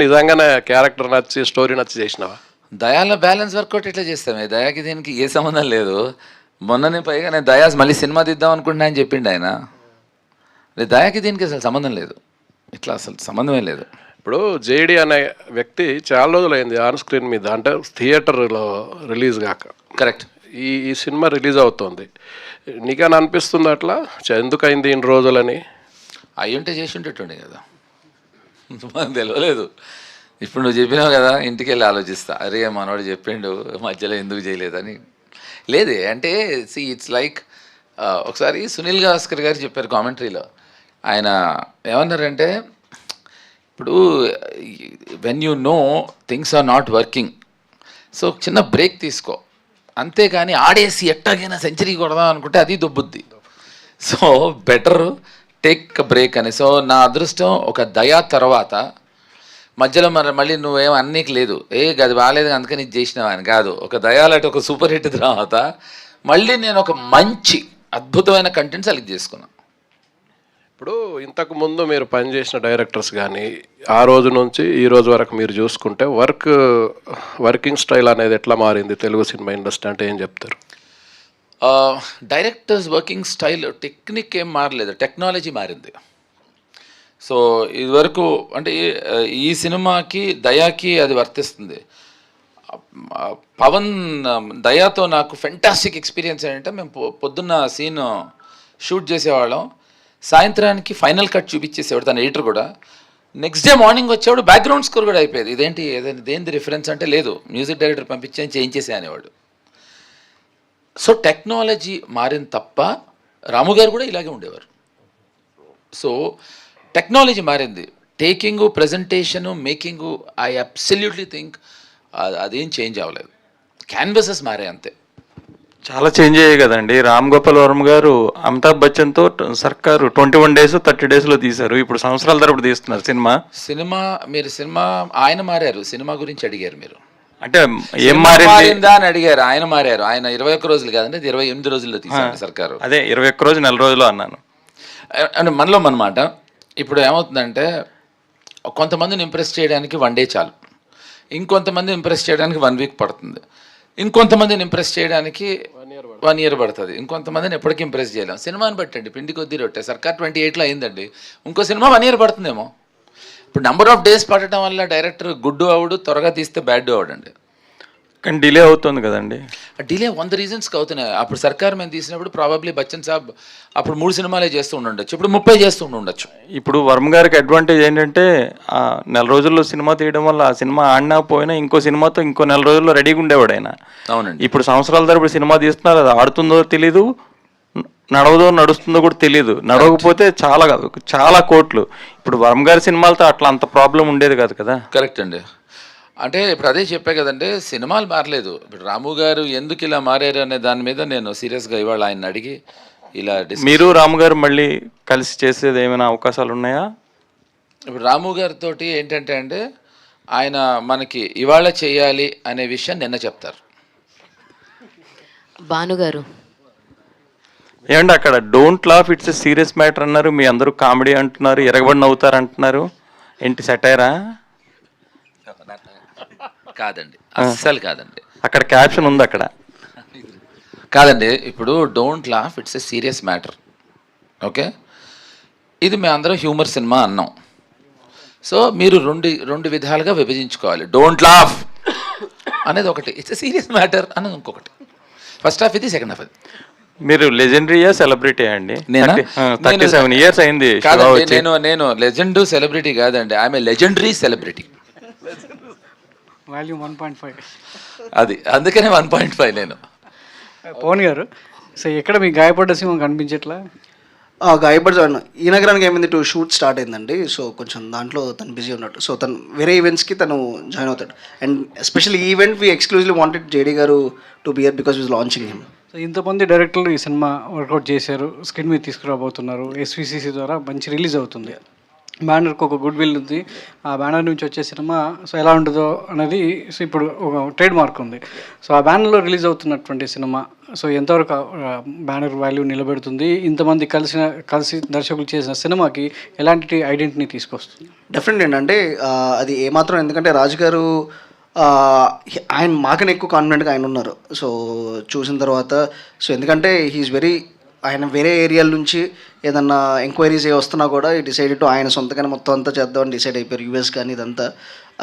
నిజంగానే క్యారెక్టర్ నచ్చి స్టోరీ నచ్చి చేసినావా? దయాలో బ్యాలెన్స్ వర్కౌట్ ఎట్లా చేస్తామే? దయాకి దీనికి ఏ సంబంధం లేదు. మొన్ననే పైగా నేను దయా మళ్ళీ సినిమా తీద్దాం అనుకుంటున్నా అని చెప్పిండు ఆయన. దయాకి దీనికి అసలు సంబంధం లేదు, ఇట్లా అసలు సంబంధమే లేదు. ఇప్పుడు జేడి అనే వ్యక్తి చాలా రోజులైంది ఆన్ స్క్రీన్ మీద, అంటే థియేటర్లో రిలీజ్ కాక. కరెక్ట్. ఈ సినిమా రిలీజ్ అవుతుంది, నీకని అనిపిస్తుంది అట్లా ఎందుకు అయింది ఇన్ని రోజులని? అయ్యుంటే చేసి ఉంటేటుండే కదా, మనకు తెలియలేదు. ఇప్పుడు నువ్వు చెప్పినావు కదా, ఇంటికి వెళ్ళి ఆలోచిస్తా, అరే మనవాడు చెప్పిండు మధ్యలో ఎందుకు చేయలేదని. లేదే అంటే ఇట్స్ లైక్ ఒకసారి సునీల్ గవాస్కర్ గారు చెప్పారు కామెంటరీలో. ఆయన ఏమన్నారంటే, ఇప్పుడు when you know things are not working, so చిన్న బ్రేక్ తీసుకో, అంతేకాని ఆడేసి ఎట్టాగైనా సెంచరీ కొడదాం అనుకుంటే అది దొబ్బుద్ది. సో బెటర్ టేక్ బ్రేక్ అని. సో నా అదృష్టం ఒక దయా తర్వాత మధ్యలో మళ్ళీ నువ్వేం అన్నీకి లేదు, అది బాగాలేదు అందుకని ఇది చేసినావా అని కాదు. ఒక దయాలంటే ఒక సూపర్ హిట్ తర్వాత మళ్ళీ నేను ఒక మంచి అద్భుతమైన కంటెంట్ సెలెక్ట్ చేసుకున్నాను. ఇప్పుడు ఇంతకు ముందు మీరు పనిచేసిన డైరెక్టర్స్ కానీ ఆ రోజు నుంచి ఈ రోజు వరకు మీరు చూసుకుంటే వర్కింగ్ స్టైల్ అనేది ఎట్లా మారింది తెలుగు సినిమా ఇండస్ట్రీ అంటే ఏం చెప్తారు? డైరెక్టర్స్ వర్కింగ్ స్టైల్ టెక్నిక్ ఏం మారలేదు, టెక్నాలజీ మారింది. సో ఇదివరకు అంటే ఈ సినిమాకి దయాకి అది వర్తిస్తుంది. పవన్ దయాతో నాకు ఫెంటాస్టిక్ ఎక్స్పీరియన్స్ ఏంటంటే, మేము పొద్దున్న సీన్ షూట్ చేసేవాళ్ళం, సాయంత్రానికి ఫైనల్ కట్ చూపించేసేవాడు తన ఎడిటర్ కూడా. నెక్స్ట్ డే మార్నింగ్ వచ్చేవాడు బ్యాక్గ్రౌండ్ స్కోర్ కూడా అయిపోయేది. దేనిది రిఫరెన్స్ అంటే లేదు, మ్యూజిక్ డైరెక్టర్ పంపించి చేయించేసే అనేవాడు. సో టెక్నాలజీ మారింది తప్ప రాము గారు కూడా ఇలాగే ఉండేవారు. సో టెక్నాలజీ మారింది, taking, presentation, making, I absolutely think అదేం చేంజ్ అవ్వలేదు. క్యాన్వసెస్ మారాయి అంతే. చాలా చేంజ్ అయ్యాయి కదండి. రామ్ గోపాల్ వర్మ గారు అమితాబ్ బచ్చన్తో సర్కారు 21 days 30 daysలో తీశారు, ఇప్పుడు సంవత్సరాల తరపుడు తీస్తున్నారు సినిమా ఆయన మారారు. సినిమా గురించి అడిగారు మీరు, అంటే ఏం మారిందా అని అడిగారు. ఆయన మారారు. ఆయన 21 రోజులు కాదండి, 28 రోజుల్లో తీశారు సర్కారు. అదే 21 రోజు నెల రోజులు అన్నాను. అంటే మనలో అన్నమాట. ఇప్పుడు ఏమవుతుందంటే, కొంతమందిని ఇంప్రెస్ చేయడానికి 1 day చాలు, ఇంకొంతమంది ఇంప్రెస్ చేయడానికి 1 week పడుతుంది, ఇంకొంతమందిని ఇంప్రెస్ చేయడానికి 1 year పడుతుంది, ఇంకొంతమందిని ఎప్పటికీ ఇంప్రెస్ చేయలేం. సినిమాని బట్టండి, పిండి కొద్దీ రొట్టె. సర్కార్ 28లో అయిందండి, ఇంకో సినిమా 1 year పడుతుందేమో. ఇప్పుడు నెంబర్ ఆఫ్ డేస్ పడటం వల్ల డైరెక్టర్ గుడ్డు అవుడు, త్వరగా తీస్తే బ్యాడ్ అవడండి. కానీ డిలే అవుతుంది కదండి. డిలే 100 reasons అవుతున్నాయి. అప్పుడు సర్కార్ మేము తీసినప్పుడు ప్రాబబ్లీ బచ్చన్ సాబ్ అప్పుడు 3 సినిమాలే చేస్తూ ఉండొచ్చు, ఇప్పుడు 30 చేస్తూ ఉండొచ్చు. ఇప్పుడు వర్మ గారికి అడ్వాంటేజ్ ఏంటంటే, ఆ నెల రోజుల్లో సినిమా తీయడం వల్ల ఆ సినిమా ఆడినా పోయినా ఇంకో సినిమాతో ఇంకో నెల రోజుల్లో రెడీగా ఉండేవాడు ఆయన. అవునండి. ఇప్పుడు సంవత్సరాల తరపుడు సినిమా తీస్తున్నారు, అది ఆడుతుందో తెలీదు, నడుస్తుందో కూడా తెలియదు. నడవకపోతే చాలా కోట్లు. ఇప్పుడు వర్మ గారి సినిమాలతో అట్లా అంత ప్రాబ్లం ఉండేది కాదు కదా. కరెక్ట్ అండి. అంటే ఇప్పుడు అదే చెప్పే కదండి, సినిమాలు మారలేదు. ఇప్పుడు రాము గారు ఎందుకు ఇలా మారారు అనే దాని మీద నేను సీరియస్గా ఇవాళ ఆయన అడిగి ఇలా మీరు రాము గారు మళ్ళీ కలిసి చేసేది ఏమైనా అవకాశాలు ఉన్నాయా? ఇప్పుడు రాము గారితో ఏంటంటే అండి, ఆయన మనకి ఇవాళ చేయాలి అనే విషయం నిన్న చెప్తారు. భానుగారు ఏమంటే అక్కడ don't laugh it's a serious matter అన్నారు, మీ అందరూ కామెడీ అంటున్నారు, ఎరగబడి నవ్వుతారు అంటున్నారు, ఏంటి సెటైరా? కాదండి, అస్సలు కాదండి. అక్కడ క్యాప్షన్ ఉంది అక్కడ. కాదండి, ఇప్పుడు don't laugh it's a serious matter, okay? ఇది మేము అందరం హ్యూమర్ సినిమా అన్నాం. సో మీరు రెండు విధాలుగా విభజించుకోవాలి. డోంట్ లాఫ్ అనేది ఒకటి, ఇట్స్ ఎ సీరియస్ మ్యాటర్ అనేది ఇంకొకటి. ఫస్ట్ హాఫ్ ఇది, సెకండ్ హాఫ్ ఇది. మీరు లెజెండరీయా సెలబ్రిటీ అండి? 37 years అయింది. కాదండి, నేను లెజెండ్ సెలబ్రిటీ కాదండి, I'm a legendary celebrity. Volume 1.5 అది అందుకనే 1.5 నేను. పవన్ గారు, సో ఎక్కడ మీ గాయపడ్డ సింహం కనిపించట్లా? గాయపడి ఈ నగరానికి ఏమైంది, షూట్ స్టార్ట్ అయిందండి. సో కొంచెం దాంట్లో తను బిజీ ఉన్నట్టు. సో తను వేరే ఈవెంట్స్కి తను జాయిన్ అవుతాడు. అండ్ ఎస్పెషల్లీ ఈ event we exclusively wanted JD గారు to be here because we's launching him. So ఇంతమంది డైరెక్టర్లు ఈ సినిమా వర్కౌట్ చేశారు, స్క్రీన్ మీద తీసుకురాబోతున్నారు, SVCC ద్వారా మంచి రిలీజ్ అవుతుంది. బ్యానర్కి ఒక గుడ్ విల్ ఉంది. ఆ బ్యానర్ నుంచి వచ్చే సినిమా సో ఎలా ఉంటుందో అనేది సో ఇప్పుడు ఒక ట్రేడ్ మార్క్ ఉంది. సో ఆ బ్యానర్లో రిలీజ్ అవుతున్నటువంటి సినిమా సో ఎంతవరకు బ్యానర్ వాల్యూ నిలబెడుతుంది, ఇంతమంది కలిసి దర్శకులు చేసిన సినిమాకి ఎలాంటి ఐడెంటిటీని తీసుకొస్తుంది? డెఫినెట్ ఏంటంటే అది ఏమాత్రం, ఎందుకంటే రాజు గారు ఆయన మాకనే ఎక్కువ కాన్ఫిడెంట్గా ఆయన ఉన్నారు. సో చూసిన తర్వాత సో ఎందుకంటే హీఈస్ వెరీ, ఆయన వేరే ఏరియాల నుంచి ఏదన్నా ఎంక్వైరీస్ వస్తున్నా కూడా ఈ డిసైడెడ్ టు ఆయన సొంతగానే మొత్తం అంతా చేద్దామని డిసైడ్ అయిపోయారు. యూఎస్ కానీ ఇదంతా,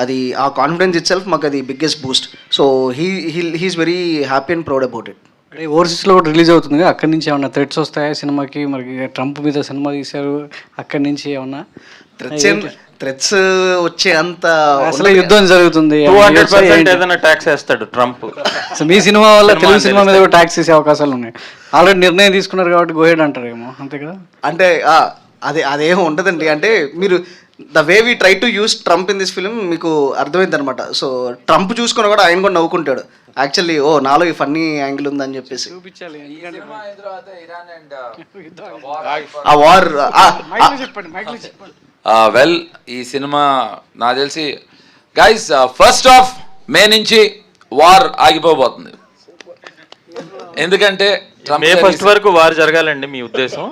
అది ఆ కాన్ఫిడెన్స్ ఇట్ సెల్ఫ్ మాకు అది biggest boost. So he is very happy and proud about it. అంటే ఓవర్సీస్లో కూడా రిలీజ్ అవుతుంది, అక్కడి నుంచి ఏమన్నా థ్రెట్స్ వస్తాయా సినిమాకి? మరి ట్రంప్ మీద సినిమా తీశారు, అక్కడి నుంచి ఏమన్నా థ్రెట్స్ వచ్చే అంత అసలు యుద్ధం జరుగుతుంది, 200% ఏదైనా ట్యాక్స్ వేస్తాడు ట్రంప్. సో మీ సినిమా వల్ల తెలుగు సినిమా మీద కూడా ట్యాక్స్ వేసే అవకాశాలు ఉన్నాయి. ఆల్రెడీ నిర్ణయం తీసుకున్నారు కాబట్టి గోహెడ్ అంటారేమో, అంతే కదా? అంటే అదేం ఉండదండి. అంటే మీరు the way we try to use Trump in this film మీకు అర్థమైంది అనమాట. సో ట్రంప్ చూసుకుని కూడా ఆయన కూడా నవ్వుకుంటాడు యాక్చువల్లీ, ఓ నాలో ఈ ఫన్నీ యాంగిల్ ఉందని చెప్పేసి చూపించాలి. ఆ వార్. వెల్, ఈ సినిమా నాకు తెలిసి గైస్ ఫస్ట్ ఆఫ్ మే నుంచి వార్ ఆగిపోబోతుంది. ఎందుకంటే మే ఫస్ట్ వరకు వార్ జరగాలండి మీ ఉద్దేశం?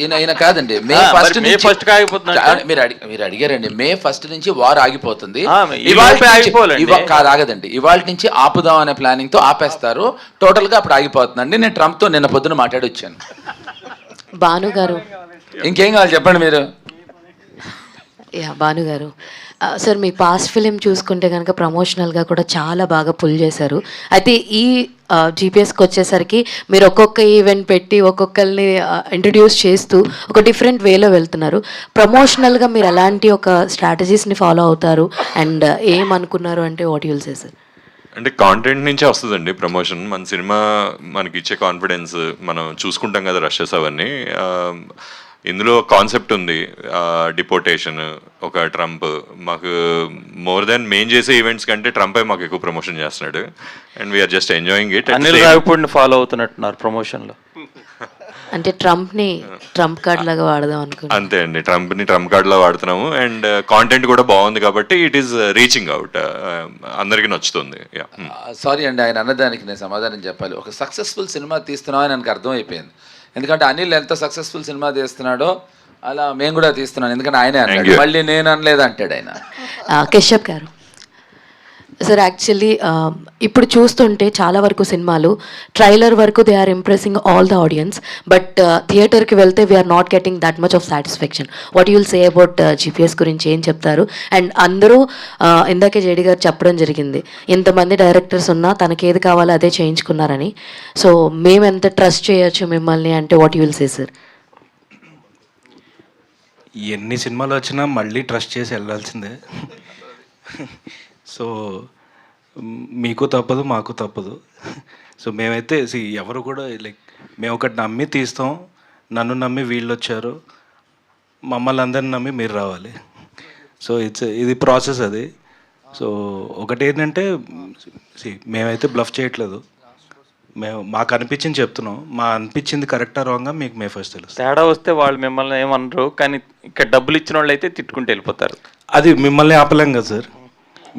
ఈయన కాదండి, మే ఫస్ట్ మీరు అడిగారండి, మే ఫస్ట్ నుంచి వార్ ఆగిపోతుంది. కాదు, ఆగదండి, ఇవాళ నుంచి ఆపుదాం అనే ప్లానింగ్ తో ఆపేస్తారు టోటల్ గా, అప్పుడు ఆగిపోతుందండి. నేను ట్రంప్ తో నిన్న పొద్దున మాట్లాడి వచ్చాను. భాను గారు, ఇంకేం కావాలి చెప్పండి మీరు. భాను గారు సార్, మీ పాస్ట్ ఫిలిం చూసుకుంటే కనుక ప్రమోషనల్గా కూడా చాలా బాగా పుల్ చేశారు. అయితే ఈ జీపీఎస్కి వచ్చేసరికి మీరు ఒక్కొక్క ఈవెంట్ పెట్టి ఒక్కొక్కరిని ఇంట్రడ్యూస్ చేస్తూ ఒక డిఫరెంట్ వేలో వెళ్తున్నారు. ప్రమోషనల్గా మీరు ఎలాంటి ఒక స్ట్రాటజీస్ని ఫాలో అవుతారు అండ్ ఏమనుకున్నారు అంటే వాట్ యుల్ సే సార్? అంటే కాంటెంట్ నుంచే వస్తుందండి ప్రమోషన్. మన సినిమా మనకి ఇచ్చే కాన్ఫిడెన్స్ మనం చూసుకుంటాం కదా, రషెస్ అవన్నీ. ఇందులో కాన్సెప్ట్ ఉంది, డిపోటేషన్, ఒక ట్రంప్. మాకు మోర్ దెన్ మెయిన్ చేసే ఈవెంట్స్ కంటే ట్రంపే మాకు ఎక్కువ ప్రమోషన్ చేస్తున్నాడు and we're just enjoying it. Anil రావిపూడిని ఫాలో అవుతున్నట్టున్నారు ప్రమోషన్లో. అంటే ట్రంప్ని ట్రంప్ కార్డ్ లాగా వాడదాం అనుకుంటున్నాను. అంతే అండి, ట్రంప్ని ట్రంప్ కార్డ్లో వాడుతున్నాము అండ్ కాంటెంట్ కూడా బాగుంది కాబట్టి ఇట్ ఈస్ రీచింగ్ అవుట్, అందరికీ నచ్చుతుంది. సారీ అండి, ఆయన అన్నదానికి నేను సమాధానం చెప్పాలి. ఒక సక్సెస్ఫుల్ సినిమా తీస్తున్నాం అని నాకు అర్థమైపోయింది. ఎందుకంటే అనిల్ ఎంత సక్సెస్ఫుల్ సినిమా తీస్తున్నాడో అలా మేము కూడా తీస్తున్నాను. ఎందుకంటే ఆయనే అన్నాడు, మళ్ళీ నేను అనలేదు అంటాడు ఆయన. కశ్యప్ గారు సార్, యాక్చువల్లీ ఇప్పుడు చూస్తుంటే చాలా వరకు సినిమాలు ట్రైలర్ వరకు they are impressing all the audience, but థియేటర్కి వెళ్తే we are not getting that much of satisfaction. What you'll say about GPS గురించి ఏం చెప్తారు? అండ్ అందరూ ఇందాకే జేడి గారు చెప్పడం జరిగింది, ఇంతమంది డైరెక్టర్స్ ఉన్నా తనకేది కావాలో అదే చేయించుకున్నారని. సో మేము ఎంత ట్రస్ట్ చేయొచ్చు మిమ్మల్ని అంటే వాట్ యుల్ సే సార్? ఎన్ని సినిమాలు వచ్చినా మళ్ళీ ట్రస్ట్ చేసి వెళ్ళాల్సిందే. సో మీకు తప్పదు, మాకు తప్పదు. సో మేమైతే ఎవరు కూడా లైక్ మేము ఒకటి నమ్మి తీస్తాం, నన్ను నమ్మి వీళ్ళు వచ్చారు, మమ్మల్ని అందరిని నమ్మి మీరు రావాలి. సో ఇది ప్రాసెస్ అది. సో ఒకటి ఏంటంటే మేమైతే బ్లఫ్ చేయట్లేదు, మేము మాకు అనిపించింది చెప్తున్నాం. మా అనిపించింది కరెక్టా రాంగా మీకు మే ఫస్ట్ తెలుసు. తేడా వస్తే వాళ్ళు మిమ్మల్ని ఏమనరు, కానీ ఇక్కడ డబ్బులు ఇచ్చిన వాళ్ళు అయితే తిట్టుకుంటూ వెళ్ళిపోతారు. అది మిమ్మల్ని ఆపలేం కదా సార్,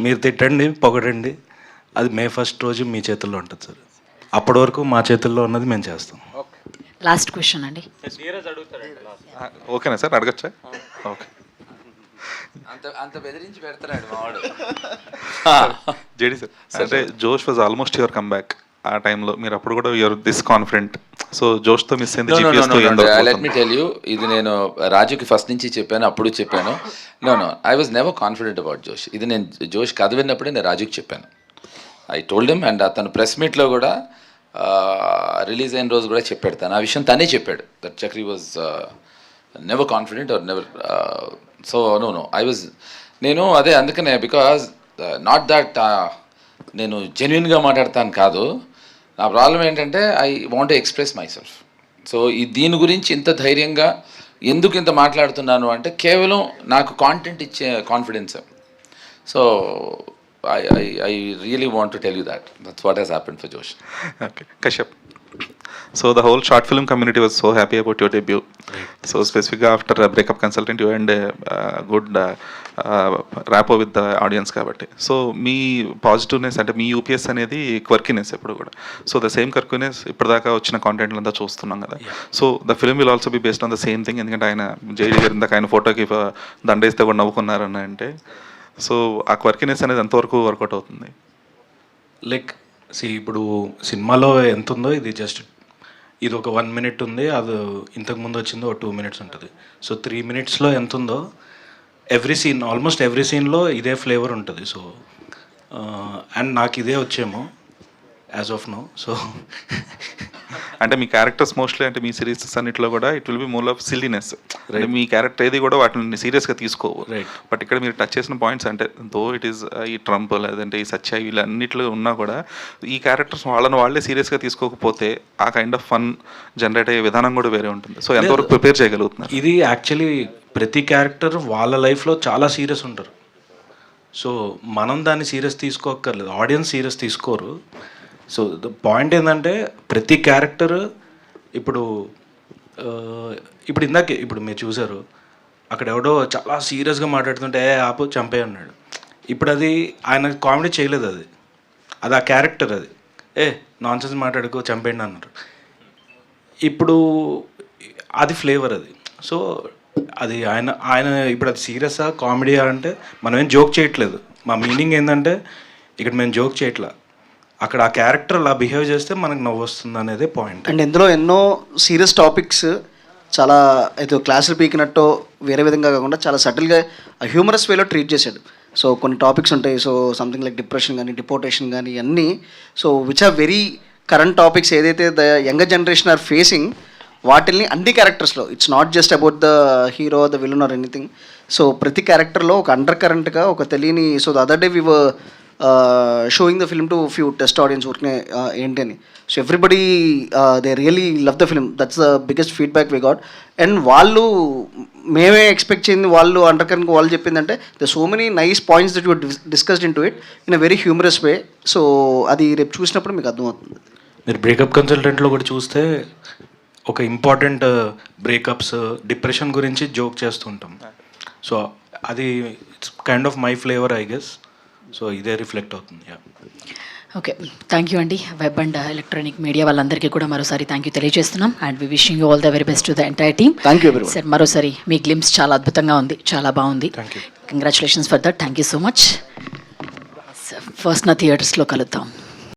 మీరు తిట్టండి, పొగడండి, అది మే ఫస్ట్ రోజు మీ చేతుల్లో ఉంటుంది సార్. అప్పటి వరకు మా చేతుల్లో ఉన్నది మేము చేస్తాం. లాస్ట్ క్వశ్చన్ అండి. ఓకేనా సార్, అడగచ్చా? ఓకే. అంత బెదిరించి పెడతాడు మావాడు. జేడి సార్, అంటే Josh was almost your come back. ఆ టైంలో మీరు అప్పుడు కూడా యువర్ దిస్ కాన్ఫిడెంట్. సో జోష్తో మిస్ అయింది. లెట్ మీ టెల్ యూ, ఇది నేను రాజుకి ఫస్ట్ నుంచి చెప్పాను, అప్పుడు చెప్పాను. No I was never confident about Josh. ఇది నేను జోష్ కథ విన్నప్పుడే నేను రాజుకి చెప్పాను. ఐ టోల్డ్ హిమ్ అండ్ అతను ప్రెస్ మీట్లో కూడా రిలీజ్ అయిన రోజు కూడా చెప్పాడు, తను ఆ విషయం తనే చెప్పాడు, that Chakri was never confident or never. So no I was, నేను అదే అందుకనే, బికాజ్ నాట్ దట్ నేను జెన్యున్గా మాట్లాడతాను కాదు, నా ప్రాబ్లం ఏంటంటే I want to express my self. So దీని గురించి ఇంత ధైర్యంగా ఎందుకు ఇంత మాట్లాడుతున్నాను అంటే కేవలం నాకు కాంటెంట్ ఇచ్చే confidence. So I really want to tell you that that's what he's happened for Josh. Okay. Kashyap, so the whole short film community was so happy about your debut. So స్పెసిఫిక్గా after breakup consultant you and good rapport with the audience కాబట్టి. So మీ పాజిటివ్నెస్ అంటే మీ UPS అనేది క్వర్కినెస్ ఎప్పుడు కూడా. So the same క్వర్కినెస్ ఇప్పటిదాకా వచ్చిన కాంటెంట్లు అంతా చూస్తున్నాం కదా. So the film will also be based on the same thing. ఎందుకంటే ఆయన జేడీ గారు ఇందాక ఆయన ఫోటోకి దండేస్తే కూడా నవ్వుకున్నారని అంటే, సో ఆ క్వర్కినెస్ అనేది ఎంతవరకు వర్కౌట్ అవుతుంది? లైక్ ఇప్పుడు సినిమాలో ఎంత ఉందో ఇది జస్ట్ ఇది ఒక 1 minute ఉంది, అది ఇంతకుముందు వచ్చిందో ఒక 2 minutes ఉంటుంది. సో 3 minutesలో ఎంత ఉందో ఎవ్రీ సీన్, ఆల్మోస్ట్ ఎవ్రీ సీన్లో ఇదే ఫ్లేవర్ ఉంటుంది. సో అండ్ నాకు ఇదే వచ్చేమో యాజ్ ఆఫ్ నో. సో అంటే మీ క్యారెక్టర్స్ మోస్ట్లీ అంటే మీ సిరీసెస్ అన్నింటిలో కూడా it will be more of silliness. అంటే మీ క్యారెక్టర్ ఏది కూడా వాటిని సీరియస్గా తీసుకోవు. బట్ ఇక్కడ మీరు టచ్ చేసిన పాయింట్స్ అంటే దో ఇట్ ఈస్ ఈ ట్రంప్ లేదంటే ఈ సత్య వీళ్ళన్నిట్లో ఉన్నా కూడా ఈ క్యారెక్టర్స్ వాళ్ళే సీరియస్గా తీసుకోకపోతే ఆ కైండ్ ఆఫ్ ఫన్ జనరేట్ అయ్యే విధానం కూడా వేరే ఉంటుంది. సో ఎంతవరకు ప్రిపేర్ చేయగలుగుతున్నారు? ఇది యాక్చువల్లీ ప్రతి క్యారెక్టర్ వాళ్ళ లైఫ్లో చాలా సీరియస్ ఉంటారు. సో మనం దాన్ని సీరియస్ తీసుకోక్కర్లేదు, ఆడియన్స్ సీరియస్ తీసుకోరు. సో ద పాయింట్ ఏంటంటే ప్రతి క్యారెక్టర్ ఇప్పుడు ఇప్పుడు మీరు చూసారు అక్కడ ఎవడో చాలా సీరియస్గా మాట్లాడుతుంటే ఆపు చంపే అన్నాడు. ఇప్పుడు అది ఆయన కామెడీ చేయలేదు, అది ఆ క్యారెక్టర్, అది నాన్సెన్స్ మాట్లాడుకో చంపేయండి అన్నారు. ఇప్పుడు అది ఫ్లేవర్ అది. సో అది ఆయన ఇప్పుడు అది సీరియసా కామెడీయా అంటే మనం ఏం జోక్ చేయట్లేదు. మా మీనింగ్ ఏంటంటే ఇక్కడ మేము జోక్ చేయట్లా, అక్కడ ఆ క్యారెక్టర్ అలా బిహేవ్ చేస్తే మనకు నవ్వు వస్తుంది అనేది పాయింట్. అండ్ ఇందులో ఎన్నో సీరియస్ టాపిక్స్ చాలా ఏదో క్లాసులు పీకినట్టు వేరే విధంగా కాకుండా చాలా సటిల్గా హ్యూమరస్ వేలో ట్రీట్ చేశాడు. సో కొన్ని టాపిక్స్ ఉంటాయి, సో సంథింగ్ లైక్ డిప్రెషన్ కానీ డిపోర్టేషన్ కానీ అన్నీ, so which are very current topics ఏదైతే the younger generation are facing, వాటిల్ని అన్ని క్యారెక్టర్స్లో it's not just about the hero the villain or anything. So ప్రతి క్యారెక్టర్లో ఒక అండర్ కరెంట్గా ఒక తెలియని, so the other day we were showing the film to few test audience ఊరికే ఏంటి అని. So everybody they really love the film, that's the biggest feedback we got. And వాళ్ళు మేమే ఎక్స్పెక్ట్ చేయింది వాళ్ళు అండర్ కరెంట్ వాళ్ళు చెప్పిందంటే the so many nice points that you discussed into it in a very humorous way. So అది రేపు చూసినప్పుడు మీకు అర్థమవుతుంది. మీరు బ్రేకప్ కన్సల్టెంట్లో కూడా చూస్తే ఒక ఇంపార్టెంట్ బ్రేకప్స్ డిప్రెషన్ గురించి జోక్ చేస్తుంటాం. సో అది it's kind of my flavour I guess. So ఇదే రిఫ్లెక్ట్ అవుతుంది. ఓకే, థ్యాంక్ యూ అండి. వెబ్ అండ్ ఎలక్ట్రానిక్ మీడియా వాళ్ళందరికీ కూడా మరోసారి థ్యాంక్ యూ తెలియజేస్తున్నాం. And we wishing you all the very best to the entire team. Thank you everyone. Sir మరోసారి మీ glimpse చాలా అద్భుతంగా ఉంది, చాలా బాగుంది. Congratulations for that. Thank you so much. First నా థియేటర్స్లో కలుద్దాం.